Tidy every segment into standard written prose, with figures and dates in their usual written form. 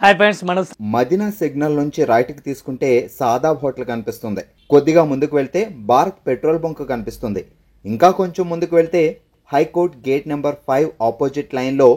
Hi friends, మన Madina signal నుంచి రైట్కి తీసుకుంటే సాదాబ్ హోటల్ కనిపిస్తుంది. కొద్దిగా ముందుకు వెళ్తే భారత్ పెట్రోల్ బంక్ కనిపిస్తుంది. ఇంకా కొంచెం ముందుకు వెళ్తే హైకోర్ట్ గేట్ నెంబర్ 5 ఆపోజిట్ లైన్లో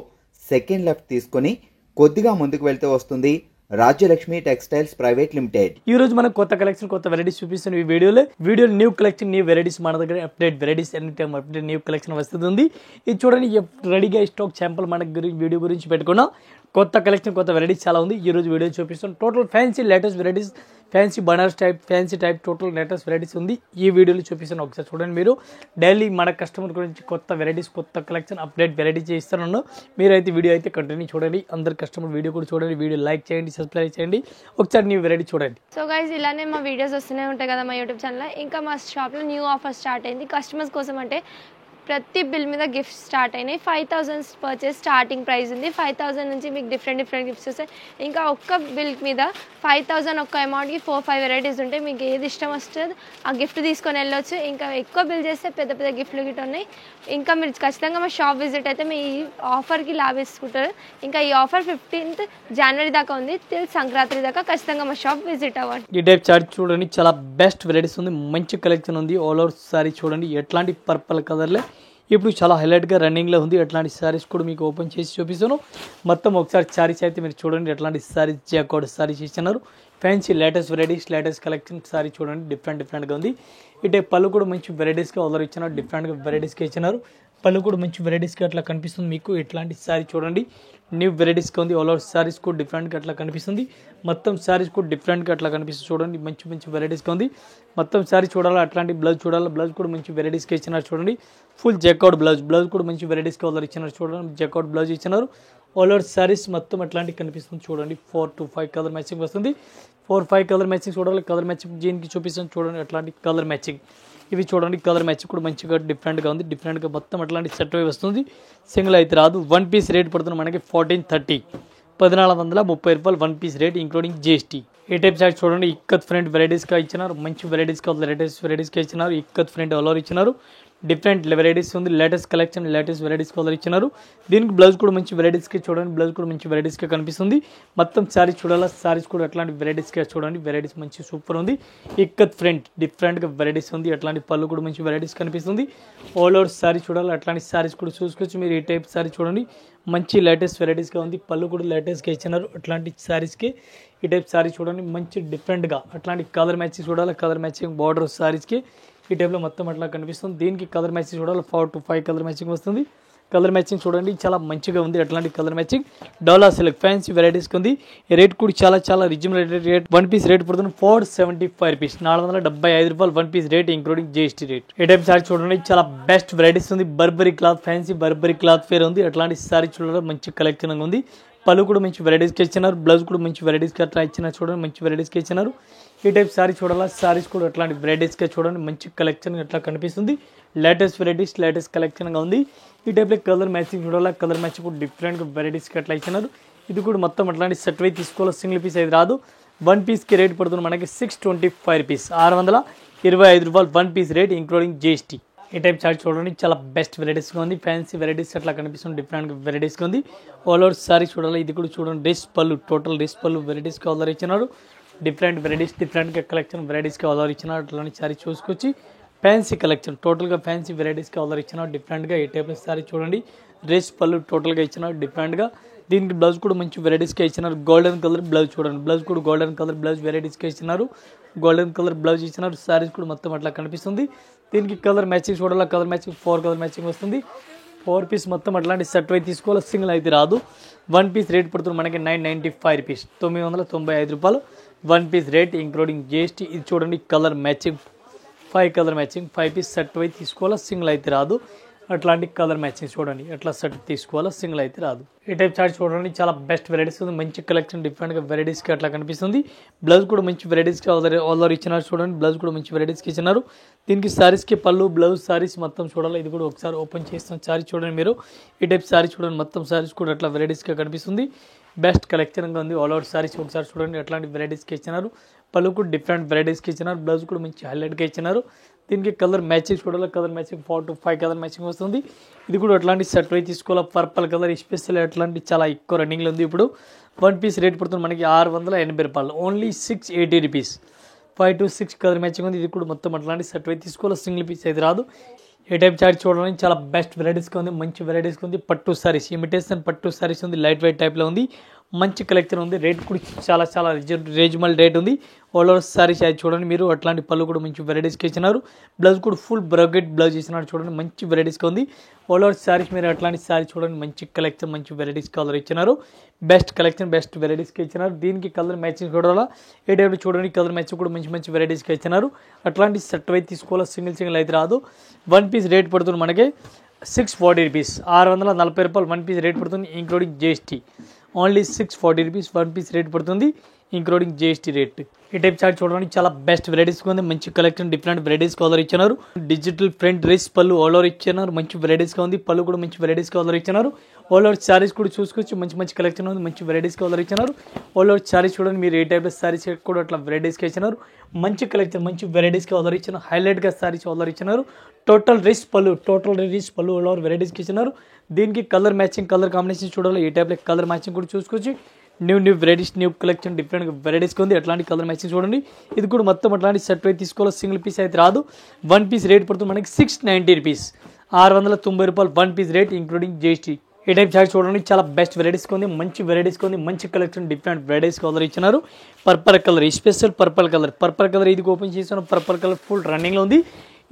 సెకండ్ లెఫ్ట్ తీసుకొని కొద్దిగా ముందుకు వెళ్తే వస్తుంది రాజ్యలక్ష్మి టెక్స్టైల్స్ ప్రైవేట్ లిమిటెడ్. ఈ రోజు మనం కొత్త కలెక్షన్, కొత్త వెరైటీస్ చూపిస్తున్న ఈ వీడియోలో న్యూ కలెక్షన్, న్యూ వెరైటీస్ మన దగ్గర update varieties any time update new collection వస్తుంది. ఇది చూడండి, రెడీగా స్టాక్ శాంపుల్ మన వీడియో గురించి పెట్టుకున్నాం. కొత్త కలెక్షన్, కొత్త వెరైటీస్ చాలా ఉంది. ఈ రోజు వీడియో చూపిస్తాం. Total fancy latest varieties, fancy Banaras type, fancy type total latest varieties ఉంది. ఈ వీడియోలో చూపిస్తాను. ఒకసారి చూడండి. మీరు డైలీ మన కస్టమర్ గురించి కొత్త వెరైటీస్, కొత్త కలెక్షన్ అప్డేట్ వెరైటీస్ చేస్తున్నాను. మీరైతే వీడియో అయితే కంటిన్యూ చూడండి. అందరు కస్టమర్ వీడియో కూడా చూడండి. వీడియో లైక్ చేయండి, సబ్స్క్రైబ్ చేయండి. ఒకసారి న్యూ వెరైటీ చూడండి. సో గైస్, ఇలానే మా వీడియోస్ వస్తూనే ఉంటాయి కదా మా యూట్యూబ్ ఛానల్లో. ఇంకా మా షాప్లో న్యూ ఆఫర్ స్టార్ట్ అయింది కస్టమర్స్ కోసం. అంటే ప్రతి బిల్ మీద గిఫ్ట్స్ స్టార్ట్ అయినాయి. 5,000 పర్చేస్ స్టార్టింగ్ ప్రైస్ ఉంది. 5,000 నుంచి మీకు డిఫరెంట్ గిఫ్ట్స్ వస్తాయి. ఇంకా ఒక్క బిల్ మీద 5,000 ఒక్క అమౌంట్కి 4-5 వెరైటీస్ ఉంటాయి. మీకు ఏది ఇష్టం వస్తుంది ఆ గిఫ్ట్ తీసుకొని వెళ్ళొచ్చు. ఇంకా ఎక్కువ బిల్ చేస్తే పెద్ద పెద్ద గిఫ్ట్లు గిట్ ఉన్నాయి. ఇంకా మీరు ఖచ్చితంగా మా షాప్ విజిట్ అయితే మీ ఈ ఆఫర్కి లాభేసుకుంటారు. ఇంకా ఈ ఆఫర్ 15th జనవరి దాకా ఉంది. టిల్ సంక్రాంతి దాకా ఖచ్చితంగా మా షాప్ విజిట్ అవ్వండి. ఈ టైప్ చార్ట్ చూడండి, చాలా బెస్ట్ వెరైటీస్ ఉంది. మంచి కలెక్షన్ ఉంది. ఆల్ ఓవర్ సారీ చూడండి, ఎట్లాంటి పర్పల్ కలర్లే ఇప్పుడు చాలా హైలైట్గా రన్నింగ్లో ఉంది. ఎట్లాంటి శారీస్ కూడా మీకు ఓపెన్ చేసి చూపిస్తాను. మొత్తం ఒకసారి శారీస్ అయితే మీరు చూడండి. ఎట్లాంటి శారీస్ జాకోడ్ శారీస్ ఇచ్చినారు. Fancy latest varieties, latest collection sari చూడండి, డిఫరెంట్గా ఉంది. ఇటే పళ్ళు కూడా మంచి వెరైటీస్గా ఆర్డర్ ఇచ్చినారు. డిఫరెంట్గా వెరైటీస్గా ఇచ్చినారు. పళ్ళు కూడా మంచి వెరైటీస్గా అట్లా కనిపిస్తుంది. మీకు ఇట్లాంటి శారీ చూడండి, న్యూ వెరైటీస్గా ఉంది. ఆల్ ఓవర్ శారీస్ కూడా డిఫరెంట్గా అట్లా కనిపిస్తుంది. మొత్తం శారీస్ కూడా డిఫరెంట్గా అట్లా కనిపిస్తుంది. చూడండి, మంచి వెరైటీస్గా ఉంది. మొత్తం శారీ చూడాలి. అట్లాంటి బ్లౌజ్ చూడాలి. బ్లౌజ్ కూడా మంచి వెరైటీస్గా ఇచ్చినారు. చూడండి, ఫుల్ జెకౌట్ బ్లౌజ్ కూడా మంచి వెరైటీస్గా ఆర్డర్ ఇచ్చినారు. చూడండి, జెకౌట్ బ్లౌజ్ ఇచ్చినారు. ఆల్ ఓవర్ శారీస్ మొత్తం అట్లాంటివి కనిపిస్తుంది. చూడండి, 4 to 5 కలర్ మ్యాచింగ్ వస్తుంది. 4-5 కలర్ మ్యాచింగ్ చూడాలి. కలర్ మ్యాచింగ్ దీనికి చూపిస్తాను. చూడండి, అట్లాంటి కలర్ మ్యాచింగ్ ఇవి చూడండి. కలర్ మ్యాచింగ్ కూడా మంచిగా డిఫరెంట్గా ఉంది. డిఫరెంట్గా మొత్తం అట్లాంటి సెట్ అయి వస్తుంది. సింగిల్ అయితే రాదు. 1 పీస్ రేట్ పడుతుంది మనకి 1430, 1430 రూపాయలు 1 పీస్ రేట్ ఇంక్లూడింగ్ GST. ఈ టైప్ చార్ట్ చూడండి, ఇక్కత్ ఫ్రంట్ వెరైటీస్గా ఇచ్చినారు. మంచి వెరైటీస్గా లేటెస్ట్ వెరైటీస్గా ఇచ్చినారు. ఇక్కత్ ఫ్రంట్ ఆల్ ఓవర్ ఇచ్చినారు. డిఫరెంట్ వెరైటీస్ ఉంది. Latest collection, latest varieties colour ఇచ్చినారు. దీనికి బ్లౌజ్ కూడా మంచి వెరైటీస్కి చూడండి. బ్లౌజ్ కూడా మంచి వెరైటీస్గా కనిపిస్తుంది. మొత్తం శారీస్ చూడాలా. శారీస్ కూడా అట్లాంటి వెరైటీస్గా చూడండి. వెరైటీస్ మంచి సూపర్ ఉంది. ఇక్కత్ ఫ్రంట్ డిఫరెంట్గా వెరైటీస్ ఉంది. అట్లాంటి పళ్ళు కూడా మంచి వెరైటీస్ కనిపిస్తుంది. ఆల్ ఓవర్ శారీ చూడాలి. అట్లాంటి శారీస్ కూడా చూసుకోవచ్చు మీరు. ఈ టైప్ శారీ చూడండి, మంచి లేటెస్ట్ వెరైటీస్గా ఉంది. పళ్ళు కూడా లేటెస్ట్గా ఇచ్చినారు. అట్లాంటి శారీస్కి ఈ టైప్ శారీ చూడండి, మంచి డిఫరెంట్గా అట్లాంటి కలర్ మ్యాచింగ్ చూడాలి. కలర్ మ్యాచింగ్ బార్డర్ శారీస్కి ఈ టైప్లో మొత్తం అట్లా కనిపిస్తుంది. దీనికి కలర్ మ్యాచింగ్ చూడాలి. 4 to 5 కలర్ మ్యాచింగ్ వస్తుంది. కలర్ మ్యాచింగ్ చూడండి, చాలా మంచిగా ఉంది. అట్లాంటి కలర్ మ్యాచింగ్ డోలా సిల్క్ ఫ్యాన్సీ వెరైటీస్కి ఉంది. రేట్ కూడా చాలా రీజనబుల్ రేట్. 1 పీస్ రేట్ పడుతుంది 475 రూపీస్, 475 రూపాయలు 1 piece rate including GST rate. ఈ టైప్ సారీ చూడండి, చాలా బెస్ట్ వెరైటీస్ ఉంది. Burberry cloth, fancy Burberry cloth fair ఉంది. అట్లాంటి సారీ చూడాలి, మంచి కలెక్షన్ ఉంది. పళ్ళు కూడా మంచి వెరైటీస్కి ఇచ్చినారు. బ్లౌజ్ కూడా మంచి వెరైటీస్కి అట్లా ఇచ్చినారు. చూడండి, మంచి వెరైటీస్కి ఇచ్చినారు. ఈ టైప్ సారీ చూడాలా. సారీస్ కూడా అట్లాంటి వెరైటీస్గా చూడండి, మంచి కలెక్షన్ అట్లా కనిపిస్తుంది. లేటెస్ట్ వెరైటీస్, లేటెస్ట్ కలెక్షన్గా ఉంది. ఈ టైప్లో కలర్ మ్యాచింగ్ చూడాలా. కలర్ మ్యాచింగ్ కూడా డిఫరెంట్గా వెరైటీస్కి అట్లా ఇచ్చినారు. ఇది కూడా మొత్తం అట్లాంటి సెట్ వై తీసుకోవాలి. సింగిల్ పీస్ అయితే రాదు. 1 పీస్కి రేట్ పడుతుంది మనకి 625 రూపీస్, 625 రూపాయలు 1 పీస్ రేట్ ఇంక్లూడింగ్ GST. ఈ టైప్ చార్ట్ చూడండి, చాలా బెస్ట్ వెరైటీస్గా ఉంది. ఫ్యాన్సీ వెరైటీస్ అట్లా కనిపిస్తుంది. డిఫరెంట్ వెరైటీస్గా ఉంది. ఆల్ ఓవర్ సారీ చూడాలి. ఇది కూడా చూడండి, డ్రెస్ పళ్ళు, టోటల్ డ్రెస్ పళ్ళు వెరైటీస్కి ఆర్డర్ ఇచ్చినారు. డిఫరెంట్ వెరైటీస్, డిఫరెంట్గా కలెక్షన్ వెరైటీస్కి ఆర్డర్ ఇచ్చినారు. అట్లాంటి సారీ చూసుకొచ్చి ఫ్యాన్సీ కలెక్షన్ టోటల్గా ఫ్యాన్సీ వెరైటీస్కి ఆర్డర్ ఇచ్చినారు. డిఫరెంట్గా ఈ టైప్ సారీ చూడండి, డ్రెస్ పళ్ళు టోటల్గా ఇచ్చినారు. డిఫరెంట్గా దీనికి బ్లౌజ్ కూడా మంచి వెరైటీస్గా ఇచ్చినారు. గోల్డెన్ కలర్ బ్లౌజ్ చూడండి. బ్లౌజ్ కూడా గోల్డెన్ కలర్ బ్లౌజ్ వెరైటీస్గా ఇచ్చినారు. గోల్డెన్ కలర్ బ్లౌజ్ ఇచ్చినారు. శారీస్ కూడా మొత్తం అట్లా కనిపిస్తుంది. దీనికి కలర్ మ్యాచింగ్ చూడాలి. కలర్ మ్యాచింగ్ 4 కలర్ మ్యాచింగ్ వస్తుంది. 4 పీస్ మొత్తం అట్లాంటి సెట్ వై తీసుకోవాలి. సింగిల్ అయితే రాదు. 1 పీస్ రేట్ పడుతుంది మనకి 995 రూపీస్, 995 రూపాయలు 1 పీస్ రేట్ ఇంక్లూడింగ్ GST. ఇది చూడండి, colour matching 5 colour matching 5 piece set why తీసుకోవాలా. సింగిల్ అయితే రాదు. అట్లాంటి కలర్ మ్యాచింగ్ చూడండి, ఎట్లా సెట్ తీసుకోవాలా. సింగిల్ అయితే రాదు. ఈ టైప్ చార్ట్ చూడండి, చాలా బెస్ట్ వెరైటీస్ ఉంది. మంచి కలెక్షన్ డిఫరెంట్గా వెరైటీస్కి అట్లా కనిపిస్తుంది. బ్లౌజ్ కూడా మంచి వెరైటీస్కి ఆల్రెడీ ఇచ్చినారు. చూడండి, బ్లౌజ్ కూడా మంచి వెరైటీస్కి ఇచ్చినారు. దీనికి శారీస్కి పళ్ళు, బ్లౌజ్, శారీస్ మొత్తం చూడాలి. ఇది కూడా ఒకసారి ఓపెన్ చేస్తాం. శారీ చూడండి మీరు. ఈ టైప్ శారీ చూడండి, మొత్తం శారీస్ కూడా అట్లా వెరైటీస్గా కనిపిస్తుంది. బెస్ట్ కలెక్షన్గా ఉంది. ఆల్ ఓవర్ శారీస్ ఒకసారి చూడండి, ఎట్లాంటి వెరైటీస్కి ఇచ్చినారు. పళ్ళు కూడా డిఫరెంట్ వెరైటీస్కి ఇచ్చినారు. బ్లౌజ్ కూడా మంచి హైలైట్గా ఇచ్చినారు. దీనికి కలర్ మ్యాచింగ్ చూడాలి, colour matching 4 to 5 colour matching వస్తుంది. ఇది కూడా అట్లాంటి సెట్ అయితే తీసుకోవాలి. పర్పుల్ కలర్ ఎస్పెషల్ అట్లాంటి చాలా ఎక్కువ రన్నింగ్లో ఉంది. ఇప్పుడు 1 పీస్ రేట్ పడుతుంది మనకి 680 రూపాయలు, only 680 rupees. 5 to 6 colour matching ఉంది. ఇది కూడా మొత్తం అట్లాంటి సెట్ అయితే తీసుకోవాలి, సింగిల్ పీస్ అయితే రాదు. ఏ టైప్ చార్ట్ చూడడానికి చాలా బెస్ట్ వెరైటీస్గా ఉంది, మంచి వెరైటీస్గా ఉంది. పట్టు సారీస్, ఇమిటేషన్ పట్టు సారీస్ ఉంది, లైట్ వెయిట్ టైప్లో ఉంది, మంచి కలెక్షన్ ఉంది. రేట్ కూడా చాలా చాలా రీజనబుల్ రేట్ ఉంది. ఆల్ ఓవర్ సారీస్ అది చూడండి మీరు, అట్లాంటి పళ్ళు కూడా మంచి వెరైటీస్కి ఇచ్చినారు. బ్లౌజ్ కూడా ఫుల్ బ్రగెట్ బ్లౌజ్ ఇచ్చినారు చూడండి, మంచి వెరైటీస్గా ఉంది. ఆల్ ఓవర్ సారీస్ మీరు అట్లాంటి సారీ చూడండి, మంచి కలెక్షన్, మంచి వెరైటీస్ కలర్ ఇచ్చినారు. బెస్ట్ కలెక్షన్, బెస్ట్ వెరైటీస్కి ఇచ్చినారు. దీనికి కలర్ మ్యాచింగ్ చూడాలా, ఏ టైప్ చూడండి, కలర్ మ్యాచింగ్ కూడా మంచి మంచి వెరైటీస్కి ఇచ్చినారు. అట్లాంటి సెట్ అయితే తీసుకోవాలి, సింగిల్ అయితే రాదు. 1 పీస్ రేట్ పడుతుంది మనకి 640 రూపీస్, 640 రూపాయలు 1 పీస్ రేట్ పడుతుంది, including GST. Only 640 rupees 1 piece rate పడుతుంది, ఇంక్లూడింగ్ GST రేట్. ఈ టైప్ చార్ట్ చూడడానికి చాలా బెస్ట్ వెరైటీస్గా ఉంది, మంచి కలెక్షన్, డిఫరెంట్ వెరైటీస్ కలర్ ఇచ్చినారు. డిజిటల్ ఫ్రంట్ డ్రెస్ పళ్ళు ఆల్ ఓవర్ ఇచ్చినారు, మంచి వెరైటీస్గా ఉంది. పళ్ళు కూడా మంచి వెరైటీస్ కలర్ ఇచ్చినారు. ఆల్ ఓవర్ శారీస్ కూడా చూసుకోవచ్చు, మంచి మంచి కలెక్షన్ ఉంది, మంచి వెరైటీస్ కలర్ ఇచ్చినారు. ఆల్ ఓవర్ శారీస్ చూడండి మీరు, ఏ టైప్ శారీస్ కూడా అట్లా వెరైటీస్గా ఇచ్చినారు. మంచి కలెక్షన్, మంచి వెరైటీస్ కలర్ ఇచ్చినారు. హైలైట్గా శారీస్ కలర్ ఇచ్చినారు. టోటల్ డ్రెస్ పళ్ళు ఆల్ ఓవర్ వెరైటీస్కి ఇచ్చినారు. దీనికి కలర్ మ్యాచింగ్, కలర్ కాంబినేషన్ చూడాలి, ఏ టైప్లో కలర్ మ్యాచింగ్ కూడా చూసుకోవచ్చు. New varieties, new collection, different వెరైటీస్కి ఉంది. అట్లాంటి కలర్ మ్యాచింగ్ చూడండి. ఇది కూడా మొత్తం అట్లాంటి సెట్ అయితే తీసుకోవాలి, సింగిల్ పీస్ అయితే రాదు. 1 పీస్ రేట్ పడుతుంది మనకి 690 రూపీస్, 690 రూపాయలు 1 పీస్ రేట్, ఇంక్లూడింగ్ GST. ఈ టైప్ చార్ట్ చూడండి, చాలా బెస్ట్ వెరైటీస్కి ఉంది, మంచి వెరైటీస్కి ఉంది, మంచి కలెక్షన్, డిఫరెంట్ వెరైటీస్ కలర్ ఇచ్చినారు. Purple colour, special purple colour ఇది ఓపెన్ చేసాను. పర్పుల్ కలర్ ఫుల్ రన్నింగ్లో ఉంది.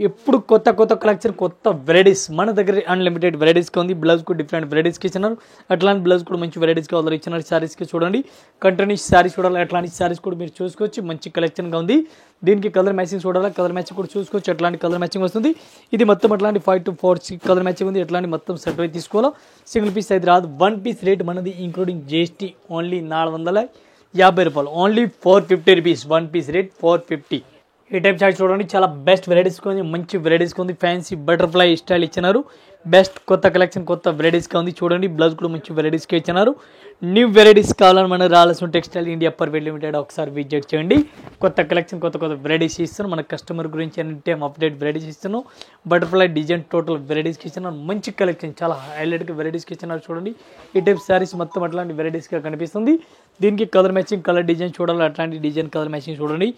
ఎప్పుడు కొత్త కలెక్షన్, కొత్త వెరైటీస్ మన దగ్గర అన్లిమిటెడ్ వెరైటీస్కి ఉంది. బ్లౌజ్ కూడా డిఫరెంట్ వెరైటీస్కి ఇచ్చినారు. అట్లాంటి బ్లౌజ్ కూడా మంచి వెరైటీస్కి ఆర్డర్ ఇచ్చినారు. శారీస్కి చూడండి, కంటిన్యూస్ శారీస్ చూడాలి, అట్లాంటి శారీస్ కూడా మీరు చూసుకోవచ్చు, మంచి కలెక్షన్గా ఉంది. దీనికి కలర్ మ్యాచింగ్ చూడాలి, కలర్ మ్యాచింగ్ కూడా చూసుకోవచ్చు, అట్లాంటి కలర్ మ్యాచింగ్ వస్తుంది. ఇది మొత్తం అట్లాంటి 5 to 4 కలర్ మ్యాచింగ్ ఉంది. అట్లాంటి మొత్తం సెట్ అయితే తీసుకోవాలా, సింగిల్ పీస్ అయితే రాదు. 1 పీస్ రేట్ మనది ఇంక్లూడింగ్ GST ఓన్లీ 450 రూపాయలు, ఓన్లీ 450 రూపీస్ 1 పీస్ రేట్ 450. ఈ టైప్ చార్ట్ చూడండి, చాలా బెస్ట్ వెరైటీస్కి ఉంది, మంచి వెరైటీస్కి ఉంది. ఫ్యాన్సీ బటర్ఫ్లై స్టైల్ ఇచ్చినారు. బెస్ట్ కొత్త కలెక్షన్, కొత్త వెరైటీస్గా ఉంది చూడండి. బ్లౌజ్ కూడా మంచి వెరైటీస్కి ఇచ్చినారు. న్యూ వెరైటీస్ కావాలని మన రాలసిన టెక్స్టైల్ ఇండియా ప్రైవేట్ లిమిటెడ్ ఒకసారి విజిట్ చేయండి. కొత్త కలెక్షన్, కొత్త వెరైటీస్ ఇస్తున్నాం. మన కస్టమర్ గురించి ఎనీ టైం అప్డేట్ వెరైటీస్ ఇస్తున్నాం. బటర్ఫ్లై డిజైన్ టోటల్ వెరైటీస్కి ఇచ్చినారు. మంచి కలెక్షన్, చాలా హైలైట్గా వెరైటీస్కి ఇచ్చినారు చూడండి. ఈ టైప్ శారీస్ మొత్తం అట్లాంటి వెరైటీస్గా కనిపిస్తుంది. దీనికి కలర్ మ్యాచింగ్, కలర్ డిజైన్ చూడాలి, అట్లాంటి డిజైన్ కలర్ మ్యాచింగ్ చూడండి.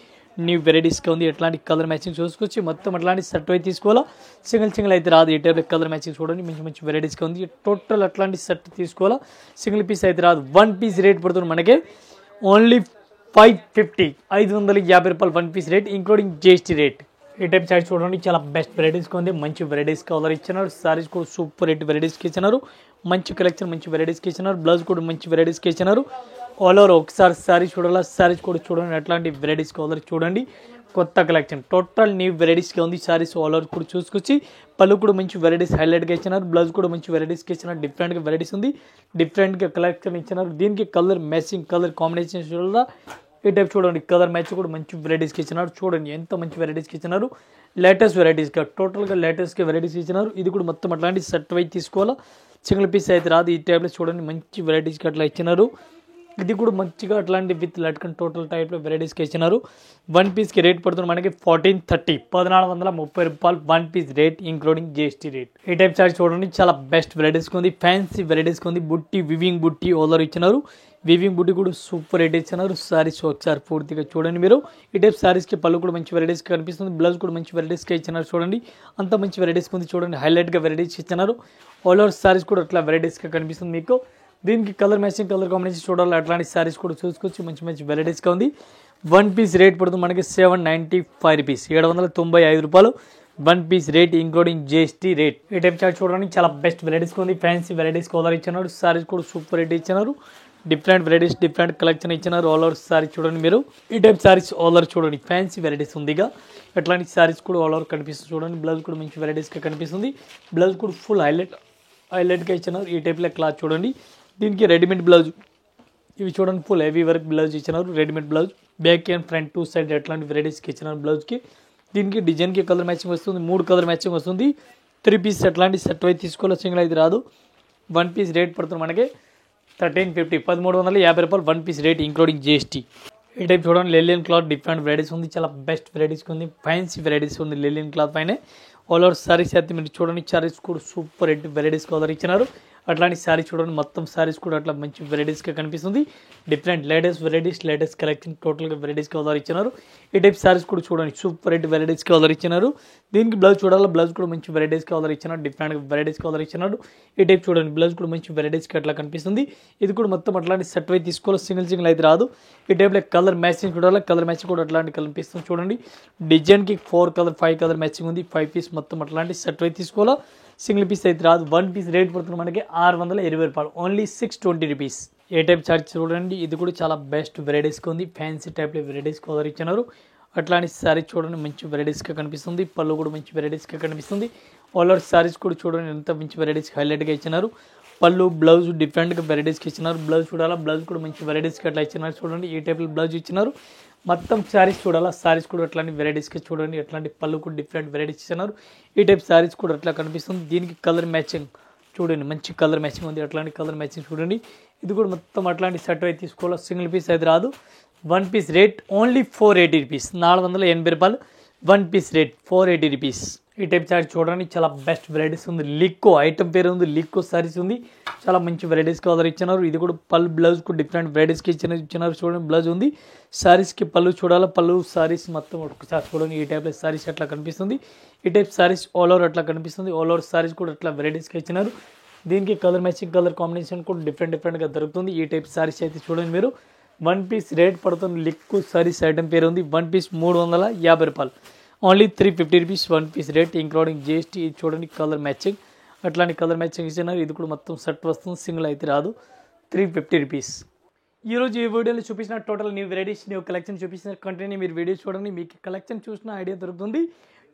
న్యూ వెరైటీస్గా ఉంది, ఎట్లాంటి కలర్ మ్యాచింగ్ చూసుకొచ్చి మొత్తం అట్లాంటి సెట్ అయితే తీసుకోవాలా, సింగిల్ అయితే రాదు. ఈ టైప్ కలర్ మ్యాచింగ్ చూడండి, మంచి మంచి వెరైటీస్గా ఉంది. టోటల్ అట్లాంటి సెట్ తీసుకోవాలా, సింగిల్ పీస్ అయితే రాదు. 1 పీస్ రేట్ పడుతుంది మనకి ఓన్లీ 550, 550 రూపాయలు 1 piece rate, including GST rate. ఈ టైప్ చార్ట్ చూడండి, చాలా బెస్ట్ వెరైటీస్గా ఉంది, మంచి వెరైటీస్ కలర్ ఇచ్చినారు. సారీస్ కూడా సూపర్ రేట్ వెరైటీస్కి ఇచ్చినారు. మంచి కలెక్షన్, మంచి వెరైటీస్కి ఇచ్చినారు. బ్లౌజ్ కూడా మంచి వెరైటీస్కి ఇచ్చినారు. ఆల్ ఓవర్ ఒకసారి సారీస్ చూడాలా, సారీస్ కూడా చూడండి, అట్లాంటి వెరైటీస్ కలర్ చూడండి. కొత్త కలెక్షన్, టోటల్ న్యూ వెరైటీస్గా ఉంది. సారీస్ ఆల్ ఓవర్ కూడా చూసుకొచ్చి పళ్ళు కూడా మంచి వెరైటీస్ హైలైట్గా ఇచ్చినారు. బ్లౌజ్ కూడా మంచి వెరైటీస్కి ఇచ్చినారు. డిఫరెంట్గా వెరైటీస్ ఉంది, డిఫరెంట్గా కలెక్షన్ ఇచ్చినారు. దీనికి కలర్ మ్యాచింగ్, కలర్ కాంబినేషన్ చూడాలా, ఈ టైప్ చూడండి. కలర్ మ్యాచ్ కూడా మంచి వెరైటీస్కి ఇచ్చినారు. చూడండి ఎంత మంచి వెరైటీస్కి ఇచ్చినారు. లేటెస్ట్ వెరైటీస్గా, టోటల్గా లేటెస్ట్గా వెరైటీస్ ఇచ్చినారు. ఇది కూడా మొత్తం అట్లాంటి సెట్ వైజ్ తీసుకోవాలా, సింగిల్ పీస్ అయితే రాదు. ఈ టైప్లో చూడండి, మంచి వెరైటీస్కి అట్లా ఇచ్చినారు. ఇది కూడా మంచిగా అట్లాంటి విత్ లట్కన్ టోటల్ టైప్లో వెరైటీస్కి ఇచ్చినారు. 1 పీస్కి రేట్ పడుతుంది మనకి 1430, 1430 రూపాయలు 1 piece rate, including GST rate. ఈ టైప్ చార్ట్ చూడండి, చాలా బెస్ట్ వెరైటీస్కి ఉంది, ఫ్యాన్సీ వెరైటీస్కి ఉంది. బుట్టి, వివింగ్ బుట్టి ఓలర్ ఇచ్చినారు. వివింగ్ బుట్టి కూడా సూపర్ రేట్ ఇచ్చినారు. సారీస్ ఒకసారి పూర్తిగా చూడండి మీరు. ఈ టైప్ సారీస్కి పళ్ళు కూడా మంచి వెరైటీస్కి కనిపిస్తుంది. బ్లౌజ్ కూడా మంచి వెరైటీస్కి ఇచ్చినారు చూడండి. అంత మంచి వెరైటీస్కి ఉంది చూడండి, హైలైట్గా వెరైటీస్ ఇచ్చినారు. ఆల్ ఓవర్ సారీస్ కూడా అట్లా వెరైటీస్గా కనిపిస్తుంది మీకు. దీనికి కలర్ మ్యాచింగ్, కలర్ కాంబినేషన్ చూడాలి, అట్లాంటి సారీస్ కూడా చూసుకోవచ్చు, మంచి మంచి వెరైటీస్గా ఉంది. 1 పీస్ రేట్ పడుతుంది మనకి 795 రూపీస్, 795 రూపాయలు 1 piece rate, including GST rate. ఈ టైప్ చార్ట్ చూడడానికి చాలా బెస్ట్ వెరైటీస్గా ఉంది, ఫ్యాన్సీ వెరైటీస్ కలర్ ఇచ్చినారు. సారీస్ కూడా సూపర్ రేట్ ఇచ్చినారు. డిఫరెంట్ వెరైటీస్, డిఫరెంట్ కలెక్షన్ ఇచ్చినారు. ఆల్ ఓవర్ సారీ చూడండి మీరు. ఈ టైప్ సారీస్ ఆల్ ఓవర్ చూడండి, ఫ్యాన్సీ వెరైటీస్ ఉందిగా. అట్లాంటి సారీస్ కూడా ఆల్ ఓవర్ కనిపిస్తుంది చూడండి. బ్లౌజ్ కూడా మంచి వెరైటీస్గా కనిపిస్తుంది. బ్లౌజ్ కూడా ఫుల్ హైలైట్గా ఇచ్చినారు. ఈ టైప్లో క్లాత్ చూడండి. దీనికి రెడీమేడ్ బ్లౌజ్, ఇవి చూడండి ఫుల్ హెవీ వర్క్ బ్లౌజ్ ఇచ్చినారు. Readymade blouse, back and front 2 side ఎట్లాంటి వెరైటీస్కి ఇచ్చినారు బ్లౌజ్కి. దీనికి డిజైన్కి కలర్ మ్యాచింగ్ వస్తుంది, 3 కలర్ మ్యాచింగ్ వస్తుంది. 3 పీస్ అట్లాంటి సెట్ అయితే తీసుకోవాలి, సింగిల్ అయితే రాదు. 1 పీస్ రేట్ పడుతుంది మనకి 1350, 1350 రూపాయలు 1 పీస్ రేట్, ఇంక్లూడింగ్ GST. ఈ టైప్ చూడండి లెలియన్ క్లాత్ డిఫరెంట్ వెరైటీస్ ఉంది, చాలా బెస్ట్ వెరైటీస్ ఉంది, ఫ్యాన్సీ వెరైటీస్ ఉంది లెలియన్ క్లాత్ పైన. ఆల్ ఓవర్ సారీస్ అయితే మీరు చూడండి, సారీస్ కూడా సూపర్ హిట్ వెరైటీస్ కలర్ ఇచ్చినారు. అట్లాంటి సారీస్ చూడండి, మొత్తం సారీస్ కూడా అట్లా మంచి వెరైటీస్గా కనిపిస్తుంది. Different latest varieties, latest collection టోటల్గా వెరైటీస్ కలర్ ఇచ్చినారు. ఈ టైప్ సారీస్ కూడా చూడండి సూపర్ హిట్ వెరైటీస్ కలర్ ఇచ్చినారు. దీనికి బ్లౌజ్ చూడాలి, బ్లౌజ్ కూడా మంచి వెరైటీస్ కలర్ ఇచ్చినారు, డిఫరెంట్ వెరైటీస్ కలర్ ఇచ్చినారు. ఈ టైప్ చూడండి బ్లౌజ్ కూడా మంచి వెరైటీస్కి అట్లా కనిపిస్తుంది. ఇది కూడా మొత్తం అట్లాంటి సెట్ అయితే తీసుకోవాలి, సింగిల్ అయితే రాదు. ఈ టైప్లో కలర్ మ్యాచింగ్ చూడాలి, కలర్ మ్యాచింగ్ కూడా అట్లాంటి కనిపిస్తుంది. చూడండి డిజైన్కి 4 కలర్ 5 కలర్ మ్యాచింగ్ ఉంది. 5 పీస్ మొత్తం అట్లాంటి సెట్ అయితే తీసుకోవాలా, సింగిల్ పీస్ అయితే రాదు. 1 పీస్ రేట్ పడుతుంది మనకి 620 రూపాయలు, ఓన్లీ 620 రూపీస్. ఏ టైప్ చార్జ్ చూడండి, ఇది కూడా చాలా బెస్ట్ వెరైటీస్గా ఉంది, ఫ్యాన్సీ టైప్లో వెరైటీస్ కలర్ ఇచ్చినారు. అట్లాంటి సారీస్ చూడండి మంచి వెరైటీస్గా కనిపిస్తుంది, పళ్ళు కూడా మంచి వెరైటీస్గా కనిపిస్తుంది. ఆల్ ఓవర్ సారీస్ కూడా చూడండి ఎంత మంచి వెరైటీస్ హైలైట్గా ఇచ్చినారు. పళ్ళు బ్లౌజ్ డిఫరెంట్గా వెరైటీస్కి ఇచ్చినారు. బ్లౌజ్ చూడాలా, బ్లౌజ్ కూడా మంచి వెరైటీస్కి అట్లా ఇచ్చినారు. చూడండి ఈ టైప్లో బ్లౌజ్ ఇచ్చినారు. మొత్తం శారీస్ చూడాలా, శారీస్ కూడా అట్లాంటి వెరైటీస్కి చూడండి, ఎట్లాంటి పళ్ళు కూడా డిఫరెంట్ వెరైటీస్ ఇచ్చినారు. ఈ టైప్ శారీస్ కూడా అట్లా కనిపిస్తుంది. దీనికి కలర్ మ్యాచింగ్ చూడండి, మంచి కలర్ మ్యాచింగ్ ఉంది, అట్లాంటి కలర్ మ్యాచింగ్ చూడండి. ఇది కూడా మొత్తం అట్లాంటి సెట్ అయితే తీసుకోవాలి, సింగిల్ పీస్ అయితే రాదు. 1 పీస్ రేట్ ఓన్లీ 480 రూపీస్, 480 రూపాయలు. 1 పీస్ రేట్ 480 రూపీస్. ఈ టైప్ సారీ చూడండి చాలా బెస్ట్ వెరైటీస్ ఉంది. లిక్కో ఐటమ్ పేరు ఉంది, లిక్కో సారీస్ ఉంది, చాలా మంచి వెరైటీస్ కలర్ ఇచ్చినారు. ఇది కూడా పళ్ళు బ్లౌజ్కు డిఫరెంట్ వెరైటీస్కి ఇచ్చినారు. చూడండి బ్లౌజ్ ఉంది, సారీస్కి పళ్ళు చూడాలి, పళ్ళు సారీస్ మొత్తం ఒకసారి చూడండి. ఈ టైప్లో సారీస్ అట్లా కనిపిస్తుంది. ఈ టైప్ సారీస్ ఆల్ ఓవర్ అట్లా కనిపిస్తుంది. ఆల్ ఓవర్ సారీస్ కూడా అట్లా వెరైటీస్కి ఇచ్చినారు. దీనికి కలర్ మ్యాచింగ్ కలర్ కాంబినేషన్ కూడా డిఫరెంట్గా దొరుకుతుంది. ఈ టైప్ సారీస్ అయితే చూడండి మీరు. 1 పీస్ రేట్ పడుతుంది, లిక్కో సారీస్ ఐటమ్ పేరు ఉంది. 1 పీస్ 350 రూపాయలు, only 350 rupees 1 piece rate, including GST. ఇది చూడండి కలర్ మ్యాచింగ్, అట్లాంటి కలర్ మ్యాచింగ్ ఇచ్చినారు. ఇది కూడా మొత్తం సెట్ వస్తుంది, సింగిల్ అయితే రాదు. 350 రూపీస్. ఈరోజు ఈ వీడియోలో చూపించిన total new varieties, new collection చూపించిన కంటిన్యూ మీరు వీడియో చూడండి, మీకు కలెక్షన్ చూసిన ఐడియా దొరుకుతుంది.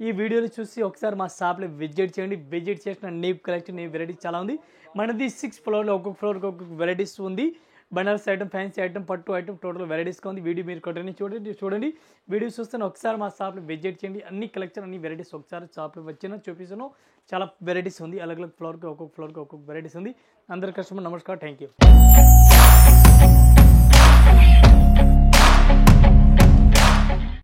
ఈ వీడియోని చూసి ఒకసారి మా షాప్లో విజిట్ చేయండి. విజిట్ చేసిన న్యూ కలెక్షన్, న్యూ వెరైటీస్ చాలా ఉంది. మనది 6 ఫ్లోర్లో ఒక్కొక్క ఫ్లోర్కి ఒక్కొక్క వెరైటీస్ ఉంది. బనారస్ ఐటమ్, ఫ్యాన్సీ ఐటమ్, పట్టు ఐటమ్ టోటల్ వెరైటీస్గా ఉంది. వీడియో మీరు కంటిన్యూ చూడండి. వీడియో చూస్తే ఒకసారి మా షాప్లో విజిట్ చేయండి. అన్ని కలెక్షన్, అన్ని వెరైటీస్ ఒకసారి షాప్లో వచ్చిన చూపిస్తాను. చాలా వెరైటీస్ ఉంది, అలగ్ ఫ్లోర్కి ఒక్కొక్క వెరైటీస్ ఉంది. అందరి కస్టమర్ నమస్కారం, థ్యాంక్ యూ.